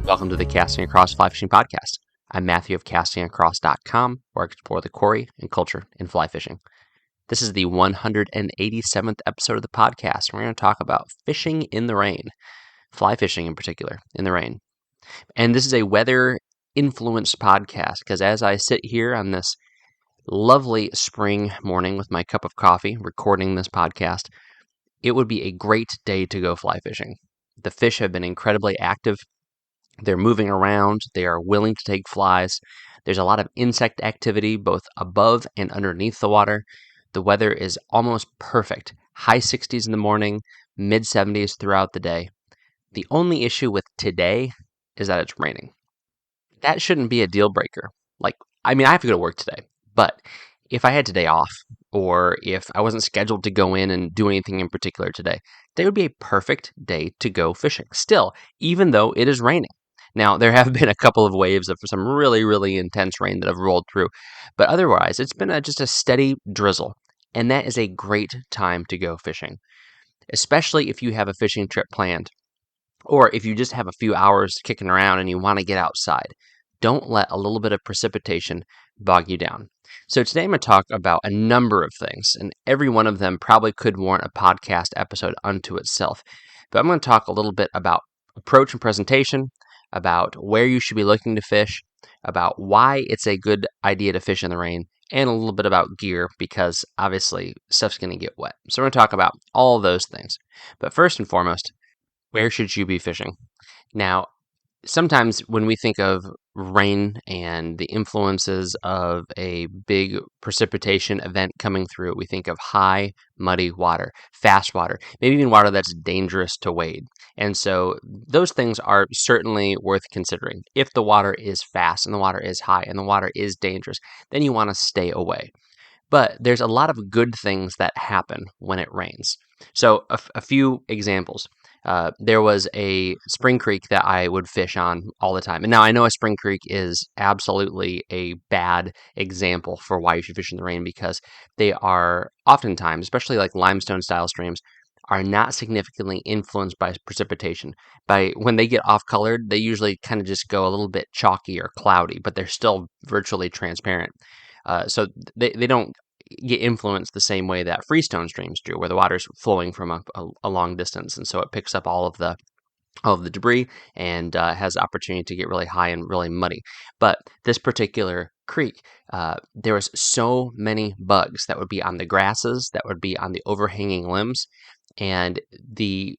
Welcome to the Casting Across Fly Fishing Podcast. I'm Matthew of castingacross.com, where I explore the quarry and culture in fly fishing. This is the 187th episode of the podcast. We're going to talk about fishing in the rain, fly fishing in particular, in the rain. And this is a weather-influenced podcast because as I sit here on this lovely spring morning with my cup of coffee recording this podcast, it would be a great day to go fly fishing. The fish have been incredibly active. They're moving around. They are willing to take flies. There's a lot of insect activity both above and underneath the water. The weather is almost perfect. High 60s in the morning, mid 70s throughout the day. The only issue with today is that it's raining. That shouldn't be a deal breaker. I have to go to work today, but if I had today off, or if I wasn't scheduled to go in and do anything in particular today would be a perfect day to go fishing. Still, even though it is raining. Now, there have been a couple of waves of some really, really intense rain that have rolled through, but otherwise, it's been just a steady drizzle, and that is a great time to go fishing, especially if you have a fishing trip planned, or if you just have a few hours kicking around and you want to get outside. Don't let a little bit of precipitation bog you down. So today I'm going to talk about a number of things, and every one of them probably could warrant a podcast episode unto itself. But I'm going to talk a little bit about approach and presentation, about where you should be looking to fish, about why it's a good idea to fish in the rain, and a little bit about gear because obviously stuff's going to get wet. So we're going to talk about all of those things. But first and foremost, where should you be fishing? Now, sometimes when we think of rain and the influences of a big precipitation event coming through, we think of high, muddy water, fast water, maybe even water that's dangerous to wade. And so those things are certainly worth considering. If the water is fast and the water is high and the water is dangerous, then you want to stay away. But there's a lot of good things that happen when it rains. So a few examples. There was a spring creek that I would fish on all the time. And now I know a spring creek is absolutely a bad example for why you should fish in the rain because they are oftentimes, especially like limestone style streams, are not significantly influenced by precipitation. When they get off colored, they usually kind of just go a little bit chalky or cloudy, but they're still virtually transparent. So they don't get influenced the same way that freestone streams do, where the water's flowing from a long distance, and so it picks up all of the debris and has the opportunity to get really high and really muddy. But this particular creek, there was so many bugs that would be on the grasses, that would be on the overhanging limbs, and the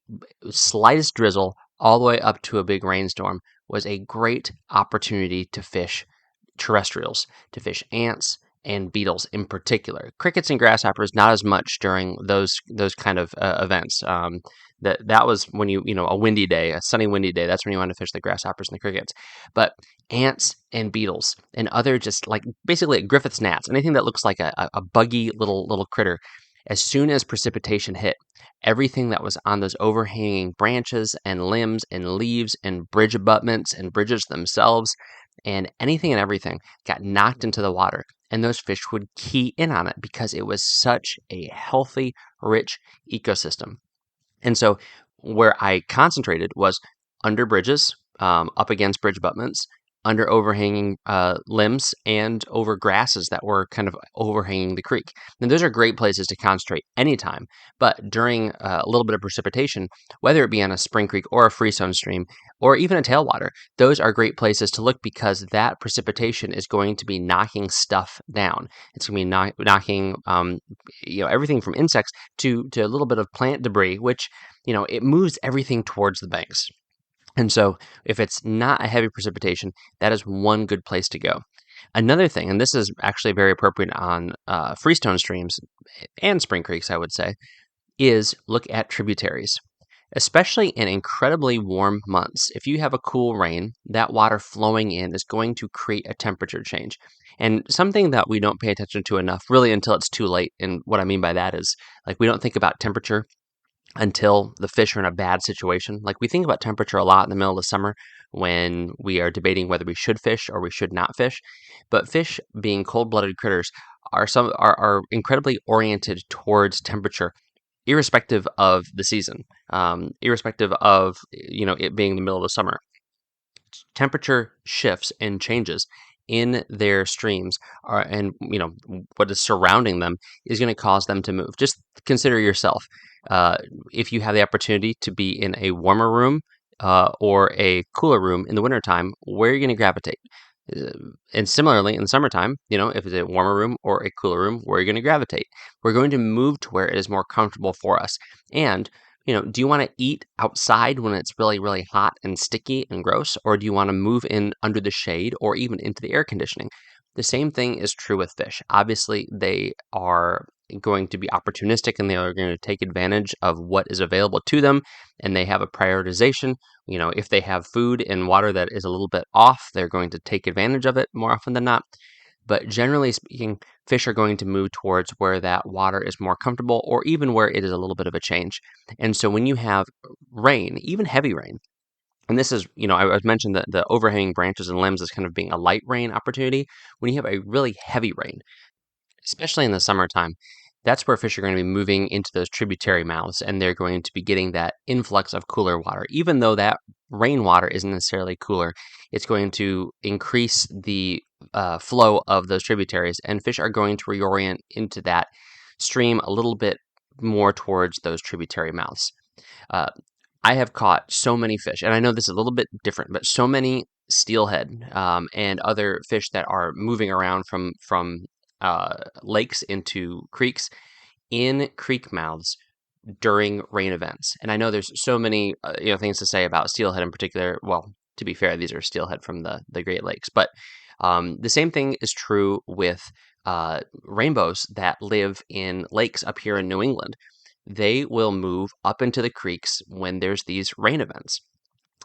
slightest drizzle all the way up to a big rainstorm was a great opportunity to fish terrestrials, to fish ants and beetles in particular. Crickets and grasshoppers, not as much during those kind of events. That was when a windy day, a sunny windy day, that's when you want to fish the grasshoppers and the crickets. But ants and beetles and other just like basically Griffith's gnats, anything that looks like a buggy little critter, as soon as precipitation hit, everything that was on those overhanging branches and limbs and leaves and bridge abutments and bridges themselves and anything and everything got knocked into the water. And those fish would key in on it because it was such a healthy, rich ecosystem. And so where I concentrated was under bridges, up against bridge abutments, under overhanging limbs, and over grasses that were kind of overhanging the creek. And those are great places to concentrate anytime. But during a little bit of precipitation, whether it be on a spring creek or a freestone stream, or even a tailwater, those are great places to look because that precipitation is going to be knocking stuff down. It's going to be knocking everything from insects to a little bit of plant debris, which it moves everything towards the banks. And so if it's not a heavy precipitation, that is one good place to go. Another thing, and this is actually very appropriate on freestone streams and spring creeks, I would say, is look at tributaries. Especially in incredibly warm months, if you have a cool rain, that water flowing in is going to create a temperature change. And something that we don't pay attention to enough, really until it's too late, and what I mean by that is, we don't think about temperature until the fish are in a bad situation. We think about temperature a lot in the middle of the summer when we are debating whether we should fish or we should not fish. But fish, being cold-blooded critters, are incredibly oriented towards temperature, irrespective of the season, irrespective of it being the middle of the summer. temperature shifts and changes in their streams and what is surrounding them is going to cause them to move. Just consider yourself. Uh, if you have the opportunity to be in a warmer room or a cooler room in the wintertime, where are you going to gravitate? Uh, And similarly, in the summertime, if it's a warmer room or a cooler room, where are you going to gravitate? We're going to move to where it is more comfortable for us. And do you want to eat outside when it's really, really hot and sticky and gross, or do you want to move in under the shade or even into the air conditioning? The same thing is true with fish. Obviously, they are going to be opportunistic and they are going to take advantage of what is available to them, and they have a prioritization. If they have food and water that is a little bit off, they're going to take advantage of it more often than not. But generally speaking, fish are going to move towards where that water is more comfortable or even where it is a little bit of a change. And so when you have rain, even heavy rain, and this is, I mentioned that the overhanging branches and limbs as kind of being a light rain opportunity. When you have a really heavy rain, especially in the summertime, that's where fish are going to be moving into those tributary mouths and they're going to be getting that influx of cooler water. Even though that rainwater isn't necessarily cooler, it's going to increase the flow of those tributaries, and fish are going to reorient into that stream a little bit more towards those tributary mouths. Uh, I have caught so many fish, and I know this is a little bit different, but so many steelhead and other fish that are moving around from lakes into creeks in creek mouths during rain events. And I know there's so many things to say about steelhead in particular. Well, to be fair, these are steelhead from the Great Lakes, but the same thing is true with rainbows that live in lakes up here in New England. They will move up into the creeks when there's these rain events.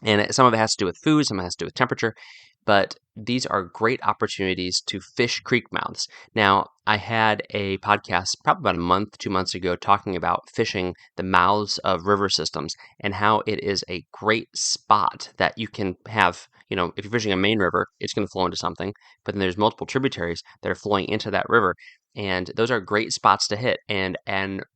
And some of it has to do with food, some of it has to do with temperature, but these are great opportunities to fish creek mouths. Now, I had a podcast probably about a month, 2 months ago, talking about fishing the mouths of river systems and how it is a great spot that you can have. If you're fishing a main river, it's going to flow into something, but then there's multiple tributaries that are flowing into that river, and those are great spots to hit. And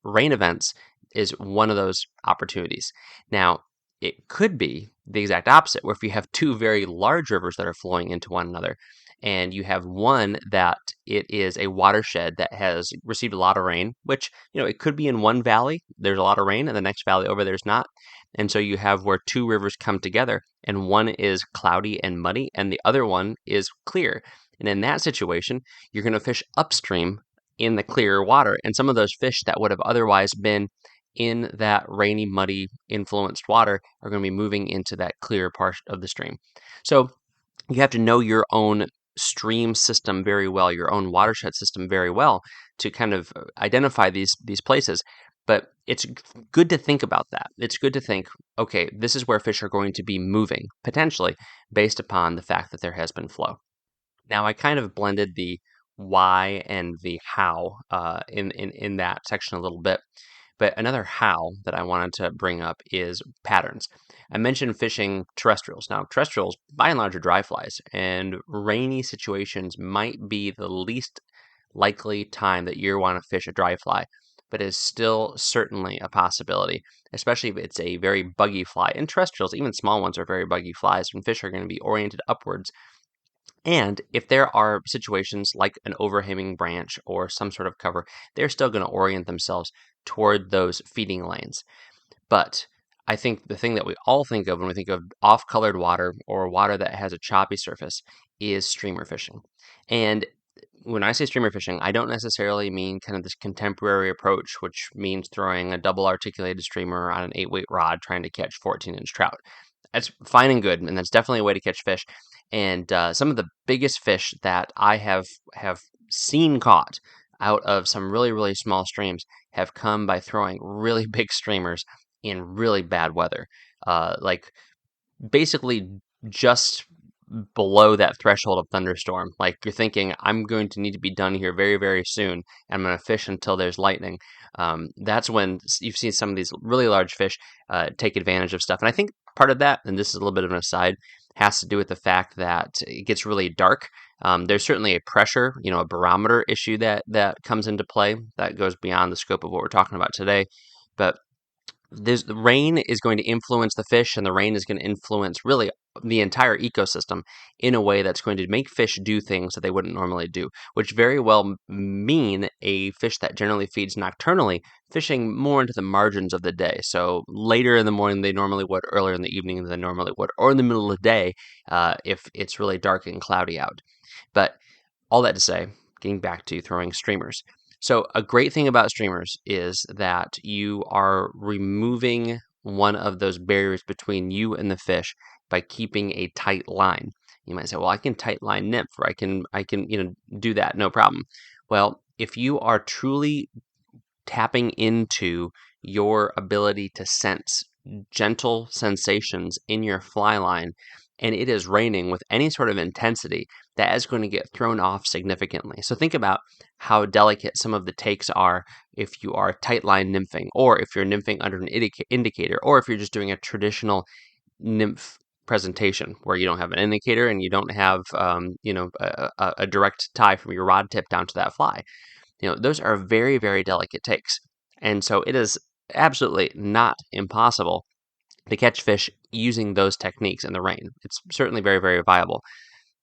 rain events is one of those opportunities. Now, it could be the exact opposite, where if you have two very large rivers that are flowing into one another, and you have one that it is a watershed that has received a lot of rain, which, it could be in one valley, there's a lot of rain, and the next valley over there's not. And so you have where two rivers come together, and one is cloudy and muddy, and the other one is clear. And in that situation, you're going to fish upstream in the clearer water, and some of those fish that would have otherwise been in that rainy, muddy, influenced water are going to be moving into that clear part of the stream. So you have to know your own stream system very well, your own watershed system very well, to kind of identify these places. But it's good to think about that. It's good to think, okay, this is where fish are going to be moving, potentially, based upon the fact that there has been flow. Now, I kind of blended the why and the how in that section a little bit. But another how that I wanted to bring up is patterns. I mentioned fishing terrestrials. Now, terrestrials, by and large, are dry flies, and rainy situations might be the least likely time that you want to fish a dry fly, but is still certainly a possibility, especially if it's a very buggy fly. And terrestrials, even small ones, are very buggy flies, and fish are going to be oriented upwards. And if there are situations like an overhanging branch or some sort of cover, they're still going to orient themselves toward those feeding lanes. But I think the thing that we all think of when we think of off-colored water or water that has a choppy surface is streamer fishing. And when I say streamer fishing, I don't necessarily mean kind of this contemporary approach, which means throwing a double articulated streamer on an 8-weight rod trying to catch 14-inch trout. That's fine and good, and that's definitely a way to catch fish. And some of the biggest fish that I have seen caught out of some really, really small streams have come by throwing really big streamers in really bad weather. Like basically just below that threshold of thunderstorm. Like you're thinking, I'm going to need to be done here very, very soon, and I'm going to fish until there's lightning. That's when you've seen some of these really large fish take advantage of stuff. And I think part of that, and this is a little bit of an aside, has to do with the fact that it gets really dark. There's certainly a pressure, a barometer issue that comes into play that goes beyond the scope of what we're talking about today. But The rain is going to influence the fish, and the rain is going to influence really the entire ecosystem in a way that's going to make fish do things that they wouldn't normally do, which very well mean a fish that generally feeds nocturnally, fishing more into the margins of the day. So later in the morning they normally would, earlier in the evening than they normally would, or in the middle of the day if it's really dark and cloudy out. But all that to say, getting back to throwing streamers. So, a great thing about streamers is that you are removing one of those barriers between you and the fish by keeping a tight line. You might say, "Well, I can tight line nymph, or I can do that, no problem." Well, if you are truly tapping into your ability to sense gentle sensations in your fly line, and it is raining with any sort of intensity, that is going to get thrown off significantly. So think about how delicate some of the takes are if you are tight line nymphing, or if you're nymphing under an indicator, or if you're just doing a traditional nymph presentation where you don't have an indicator and you don't have a direct tie from your rod tip down to that fly. Those are very, very delicate takes. And so it is absolutely not impossible to catch fish using those techniques in the rain. It's certainly very, very viable.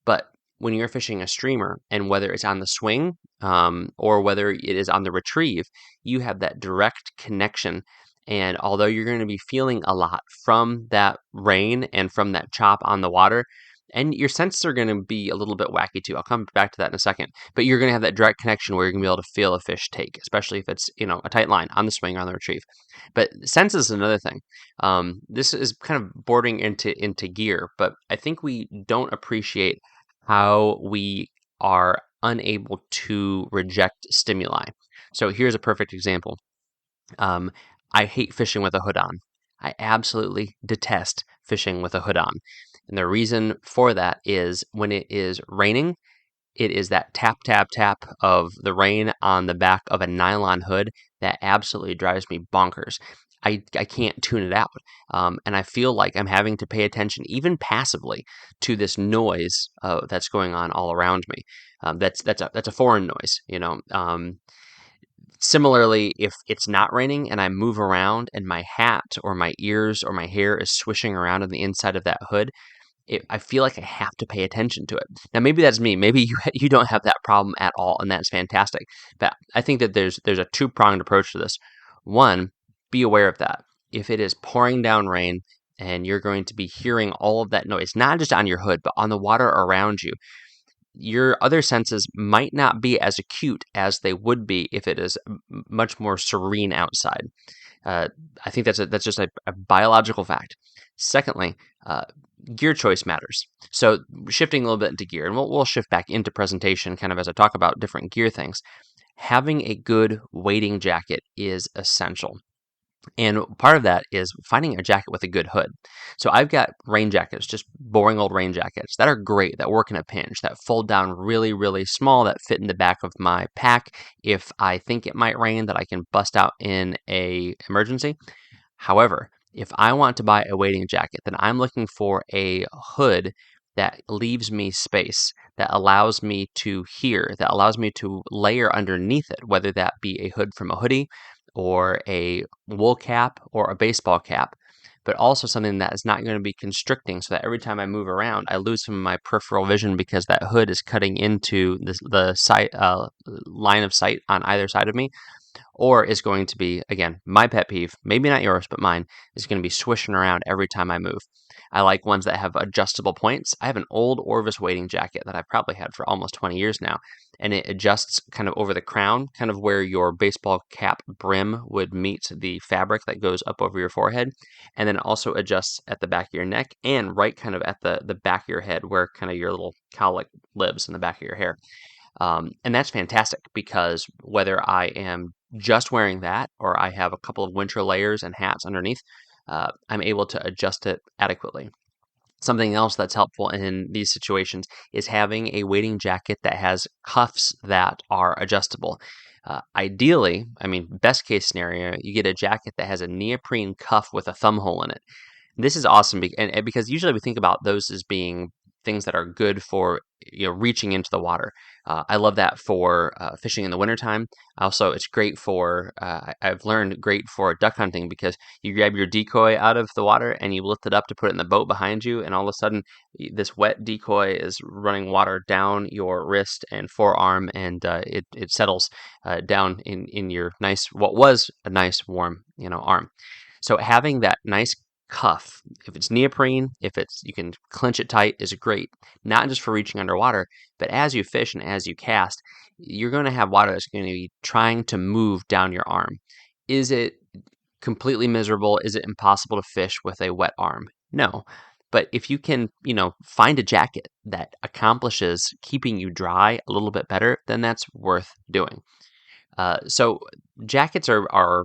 But when you're fishing a streamer, and whether it's on the swing or whether it is on the retrieve, you have that direct connection. And although you're going to be feeling a lot from that rain and from that chop on the water, and your senses are going to be a little bit wacky too. I'll come back to that in a second. But you're going to have that direct connection where you're going to be able to feel a fish take, especially if it's a tight line on the swing or on the retrieve. But senses is another thing. This is kind of bordering into gear, but I think we don't appreciate how we are unable to reject stimuli. So here's a perfect example. Um, I hate fishing with a hood on. I absolutely detest fishing with a hood on. And the reason for that is when it is raining, it is that tap, tap, tap of the rain on the back of a nylon hood that absolutely drives me bonkers. I can't tune it out. And I feel like I'm having to pay attention, even passively, to this noise that's going on all around me. That's a foreign noise. Similarly, if it's not raining and I move around and my hat or my ears or my hair is swishing around on the inside of that hood, I feel like I have to pay attention to it. Now, maybe that's me. Maybe you don't have that problem at all, and that's fantastic. But I think that there's a two-pronged approach to this. One, be aware of that. If it is pouring down rain and you're going to be hearing all of that noise, not just on your hood, but on the water around you, your other senses might not be as acute as they would be if it is much more serene outside. I think that's just a biological fact. Secondly, gear choice matters. So shifting a little bit into gear, and we'll shift back into presentation kind of as I talk about different gear things. Having a good wading jacket is essential. And part of that is finding a jacket with a good hood. So I've got rain jackets, just boring old rain jackets that are great, that work in a pinch, that fold down really, really small, that fit in the back of my pack if I think it might rain, that I can bust out in a emergency. However, if I want to buy a wading jacket, then I'm looking for a hood that leaves me space, that allows me to hear, that allows me to layer underneath it, whether that be a hood from a hoodie or a wool cap or a baseball cap, but also something that is not going to be constricting so that every time I move around, I lose some of my peripheral vision because that hood is cutting into the sight, line of sight on either side of me, or is going to be, again, my pet peeve, maybe not yours, but mine, is going to be swishing around every time I move. I like ones that have adjustable points. I have an old Orvis wading jacket that I've probably had for almost 20 years now, and it adjusts kind of over the crown, kind of where your baseball cap brim would meet the fabric that goes up over your forehead, and then also adjusts at the back of your neck and right kind of at the back of your head where kind of your little cowlick lives in the back of your hair. And that's fantastic because whether I am just wearing that or I have a couple of winter layers and hats underneath, I'm able to adjust it adequately. Something else that's helpful in these situations is having a wading jacket that has cuffs that are adjustable. Ideally, I mean, best case scenario, you get a jacket that has a neoprene cuff with a thumb hole in it. This is awesome because usually we think about those as being things that are good for reaching into the water. I love that for fishing in the wintertime. Also, it's great for I've learned great for duck hunting, because you grab your decoy out of the water and you lift it up to put it in the boat behind you, and all of a sudden this wet decoy is running water down your wrist and forearm, and it settles down in your what was a nice warm arm. So having that nice cuff, if it's neoprene, if it's you can clench it tight, is great. Not just for reaching underwater, but as you fish and as you cast, you're going to have water that's going to be trying to move down your arm. Is it completely miserable? Is it impossible to fish with a wet arm? No. But if you can, find a jacket that accomplishes keeping you dry a little bit better, then that's worth doing. So jackets are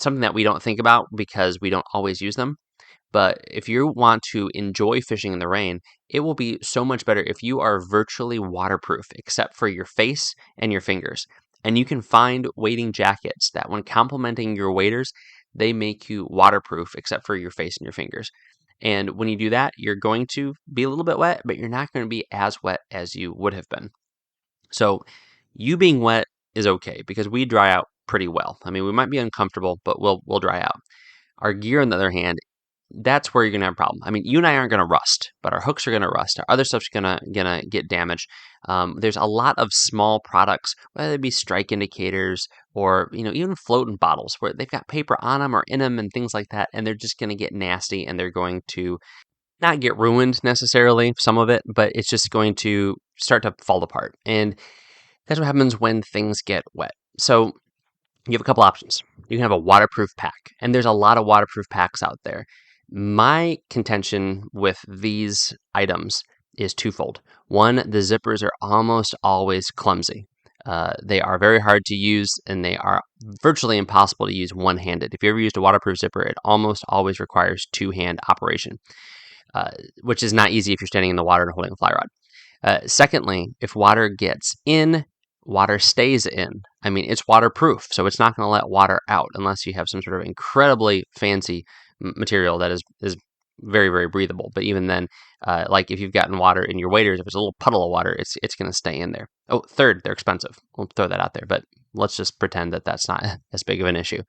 something that we don't think about because we don't always use them. But if you want to enjoy fishing in the rain, it will be so much better if you are virtually waterproof except for your face and your fingers. And you can find wading jackets that, when complementing your waders, they make you waterproof except for your face and your fingers. And when you do that, you're going to be a little bit wet, but you're not going to be as wet as you would have been. So you being wet is okay because we dry out pretty well. I mean, we might be uncomfortable, but we'll dry out. Our gear, on the other hand, that's where you're gonna have a problem. I mean, you and I aren't gonna rust, but our hooks are gonna rust. Our other stuff's gonna get damaged. There's a lot of small products, whether it be strike indicators or even floating bottles, where they've got paper on them or in them and things like that, and they're just gonna get nasty, and they're going to not get ruined necessarily, some of it, but it's just going to start to fall apart. And that's what happens when things get wet. So you have a couple options. You can have a waterproof pack, and there's a lot of waterproof packs out there. My contention with these items is twofold. One, the zippers are almost always clumsy. They are very hard to use, and they are virtually impossible to use one-handed. If you ever used a waterproof zipper, it almost always requires two-hand operation, which is not easy if you're standing in the water and holding a fly rod. Secondly, if water gets in, water stays in. I mean, it's waterproof, so it's not going to let water out unless you have some sort of incredibly fancy material that is very, very breathable. But even then, like if you've gotten water in your waders, if it's a little puddle of water, it's going to stay in there. Oh, third, they're expensive. We'll throw that out there, but let's just pretend that that's not as big of an issue.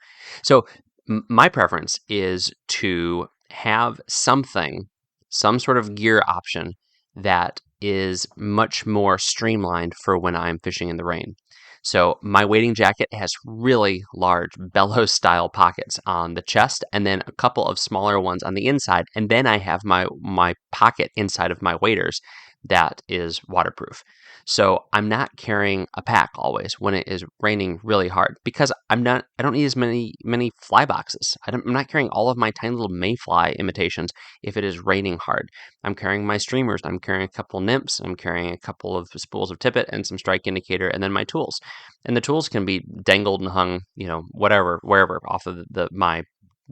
So my preference is to have some sort of gear option that is much more streamlined for when I'm fishing in the rain. So my wading jacket has really large bellows style pockets on the chest, and then a couple of smaller ones on the inside, and then I have my pocket inside of my waders that is waterproof. So I'm not carrying a pack always when it is raining really hard, because I don't need as many fly boxes. I'm not carrying all of my tiny little mayfly imitations if it is raining hard. I'm carrying my streamers, I'm carrying a couple nymphs, I'm carrying a couple of spools of tippet and some strike indicator, and then my tools. And the tools can be dangled and hung, wherever off of my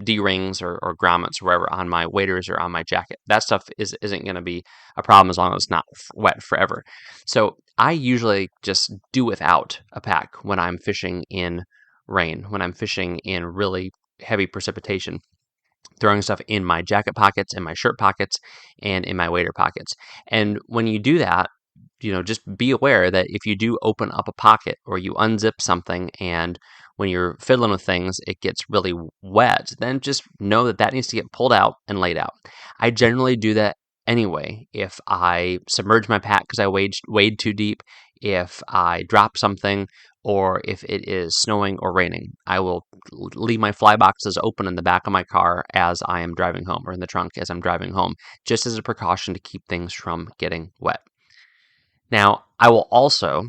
D-rings or grommets, wherever, on my waders or on my jacket. That stuff isn't going to be a problem as long as it's not wet forever. So I usually just do without a pack when I'm fishing in rain, when I'm fishing in really heavy precipitation, throwing stuff in my jacket pockets, in my shirt pockets, and in my wader pockets. And when you do that, just be aware that if you do open up a pocket or you unzip something, and when you're fiddling with things, it gets really wet, then just know that needs to get pulled out and laid out. I generally do that anyway. If I submerge my pack because I wade too deep, if I drop something, or if it is snowing or raining, I will leave my fly boxes open in the back of my car as I am driving home, or in the trunk as I'm driving home, just as a precaution to keep things from getting wet. Now, I will also,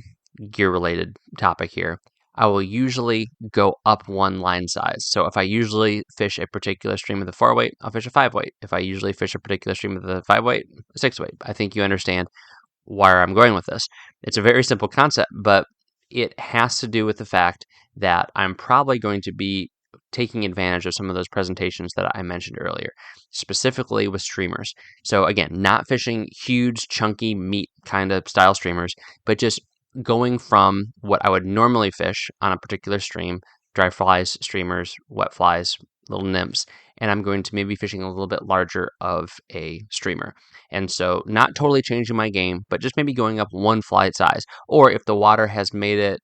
gear-related topic here, I will usually go up one line size. So if I usually fish a particular stream with a 4-weight, I'll fish a 5-weight. If I usually fish a particular stream with a 5-weight, a 6-weight. I think you understand where I'm going with this. It's a very simple concept, but it has to do with the fact that I'm probably going to be taking advantage of some of those presentations that I mentioned earlier, specifically with streamers. So again, not fishing huge, chunky meat kind of style streamers, but just going from what I would normally fish on a particular stream, dry flies, streamers, wet flies, little nymphs, and I'm going to maybe be fishing a little bit larger of a streamer. And so not totally changing my game, but just maybe going up one fly size. Or if the water has made it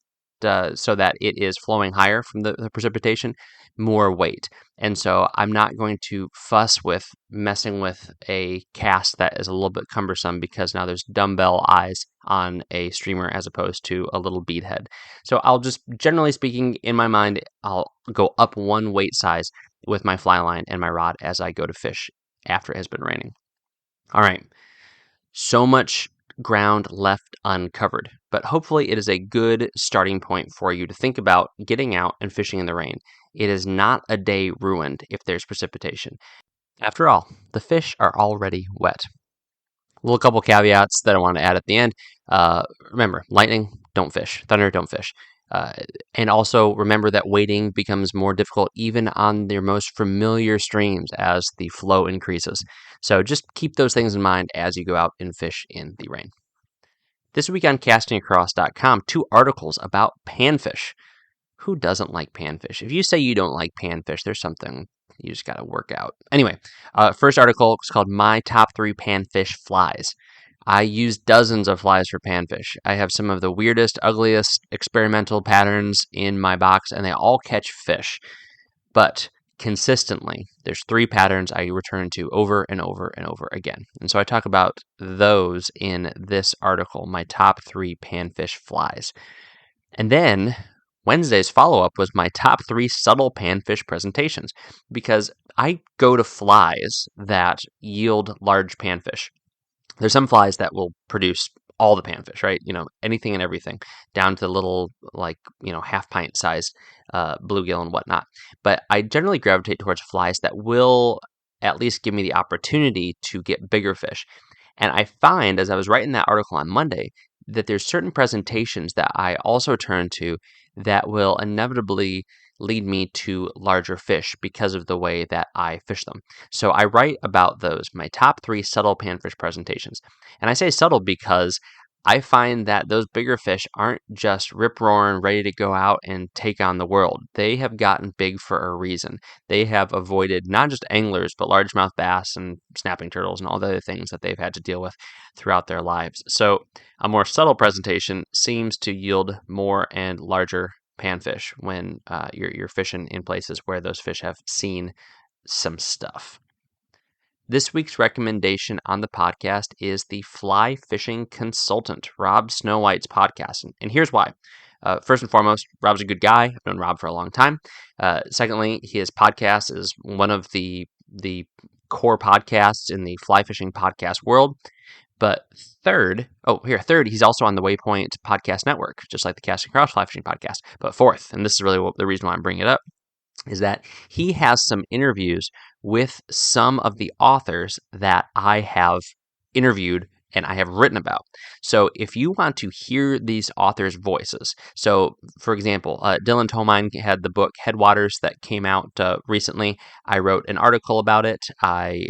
so that it is flowing higher from the precipitation, more weight. And so I'm not going to fuss with messing with a cast that is a little bit cumbersome because now there's dumbbell eyes on a streamer as opposed to a little bead head. So I'll just, generally speaking, in my mind, I'll go up one weight size with my fly line and my rod as I go to fish after it has been raining. All right. So much ground left uncovered, but hopefully it is a good starting point for you to think about getting out and fishing in the rain. It is not a day ruined if there's precipitation. After all, the fish are already wet. A little couple caveats that I want to add at the end. Remember, lightning, don't fish. Thunder, don't fish. And also remember that wading becomes more difficult even on your most familiar streams as the flow increases. So just keep those things in mind as you go out and fish in the rain. This week on castingacross.com, 2 articles about panfish. Who doesn't like panfish? If you say you don't like panfish, there's something you just got to work out. Anyway, first article is called My Top 3 Panfish Flies. I use dozens of flies for panfish. I have some of the weirdest, ugliest experimental patterns in my box, and they all catch fish. But consistently, there's 3 patterns I return to over and over and over again. And so I talk about those in this article, my top 3 panfish flies. And then Wednesday's follow-up was my top 3 subtle panfish presentations, because I go to flies that yield large panfish. There's some flies that will produce all the panfish, right? Anything and everything, down to the little, half pint size bluegill and whatnot. But I generally gravitate towards flies that will at least give me the opportunity to get bigger fish. And I find, as I was writing that article on Monday, that there's certain presentations that I also turn to that will inevitably lead me to larger fish because of the way that I fish them. So I write about those, my top 3 subtle panfish presentations. And I say subtle because I find that those bigger fish aren't just rip-roaring, ready to go out and take on the world. They have gotten big for a reason. They have avoided not just anglers, but largemouth bass and snapping turtles and all the other things that they've had to deal with throughout their lives. So a more subtle presentation seems to yield more and larger panfish when you're fishing in places where those fish have seen some stuff. This week's recommendation on the podcast is the Fly Fishing Consultant, Rob Snow White's podcast. And here's why. First and foremost, Rob's a good guy. I've known Rob for a long time. Secondly, his podcast is one of the core podcasts in the fly fishing podcast world. But third, he's also on the Waypoint Podcast Network, just like the Casting Across Fly Fishing Podcast. But fourth, and this is really the reason why I'm bringing it up, is that he has some interviews with some of the authors that I have interviewed and I have written about. So if you want to hear these authors' voices, so for example, Dylan Tomine had the book Headwaters that came out recently. I wrote an article about it. I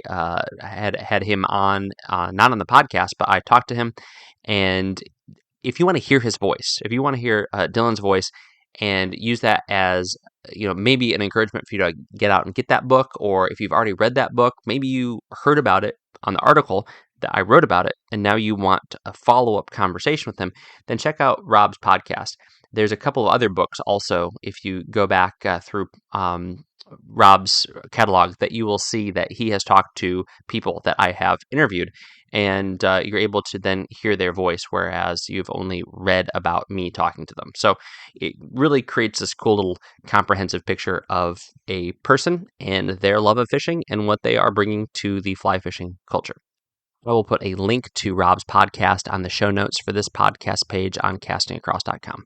had him on, not on the podcast, but I talked to him. And if you want to hear his voice, if you want to hear Dylan's voice, and use that as maybe an encouragement for you to get out and get that book, or if you've already read that book, maybe you heard about it on the article that I wrote about it, and now you want a follow-up conversation with him, then check out Rob's podcast. There's a couple of other books also, if you go back through Rob's catalog, that you will see that he has talked to people that I have interviewed, and you're able to then hear their voice, whereas you've only read about me talking to them. So it really creates this cool little comprehensive picture of a person and their love of fishing and what they are bringing to the fly fishing culture. I will put a link to Rob's podcast on the show notes for this podcast page on castingacross.com.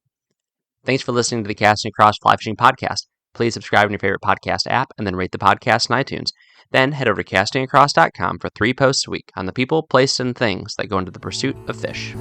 Thanks for listening to the Casting Across Fly Fishing Podcast. Please subscribe in your favorite podcast app and then rate the podcast on iTunes. Then head over to castingacross.com for 3 posts a week on the people, places, and things that go into the pursuit of fish.